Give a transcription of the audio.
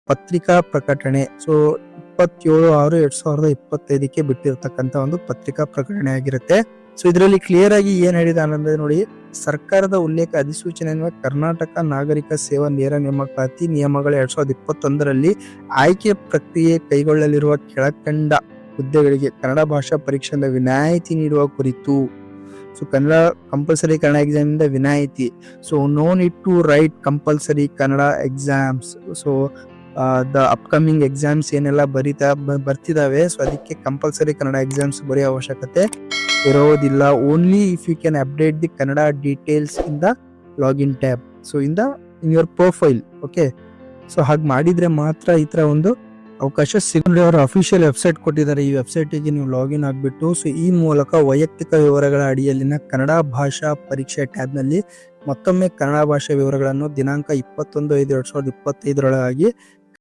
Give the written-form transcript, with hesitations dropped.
ಪತ್ರಿಕಾ ಪ್ರಕಟಣೆ. ಸೊ 27/6/2025ಕ್ಕೆ ಬಿಟ್ಟಿರ್ತಕ್ಕಂಥ ಒಂದು ಪತ್ರಿಕಾ ಪ್ರಕಟಣೆ ಆಗಿರುತ್ತೆ. ಸೊ ಇದರಲ್ಲಿ ಕ್ಲಿಯರ್ ಆಗಿ ಏನ್ ಹೇಳಿದಾನೆ ಅಂದ್ರೆ ನೋಡಿ, ಸರ್ಕಾರದ ಉಲ್ಲೇಖ ಅಧಿಸೂಚನೆ ಕರ್ನಾಟಕ ನಾಗರಿಕ ಸೇವಾ ನೇರ ನೇಮಕಾತಿ ನಿಯಮಗಳ 2021ರಲ್ಲಿ ಆಯ್ಕೆ ಪ್ರಕ್ರಿಯೆ ಕೈಗೊಳ್ಳಲಿರುವ ಕೆಳಕಂಡ ಹುದ್ದೆಗಳಿಗೆ ಕನ್ನಡ ಭಾಷಾ ಪರೀಕ್ಷೆಯಿಂದ ವಿನಾಯಿತಿ ನೀಡುವ ಕುರಿತು. So Kannada compulsory Kannada exam ಇಂದ ವಿನಾಯಿತಿ. So no need to write compulsory Kannada exams. So the upcoming exams ಏನೆಲ್ಲ ಬರ್ತಿದಾವೆ, ಸೊ ಅದಕ್ಕೆ ಕಂಪಲ್ಸರಿ ಕನ್ನಡ ಎಕ್ಸಾಮ್ಸ್ ಬರೆಯೋ ಅವಶ್ಯಕತೆ ಇರೋದಿಲ್ಲ. Only if you can update the Kannada details in the login tab. So in your profile. Okay, so ಹಾಗೆ ಮಾಡಿದ್ರೆ ಮಾತ್ರ ಈ ತರ ಒಂದು ಅವಕಾಶ ಸಿಗುತ್ತೆ. ಅವರ ಅಫಿಷಿಯಲ್ ವೆಬ್ಸೈಟ್ ಕೊಟ್ಟಿದ್ದಾರೆ. ಈ ವೆಬ್ಸೈಟಿಗೆ ನೀವು ಲಾಗಿನ್ ಆಗ್ಬಿಟ್ಟು ಸೊ ಈ ಮೂಲಕ ವೈಯಕ್ತಿಕ ವಿವರಗಳ ಅಡಿಯಲ್ಲಿನ ಕನ್ನಡ ಭಾಷಾ ಪರೀಕ್ಷೆ ಟ್ಯಾಬ್ ನಲ್ಲಿ ಮತ್ತೊಮ್ಮೆ ಕನ್ನಡ ಭಾಷಾ ವಿವರಗಳನ್ನು ದಿನಾಂಕ 21/5/2025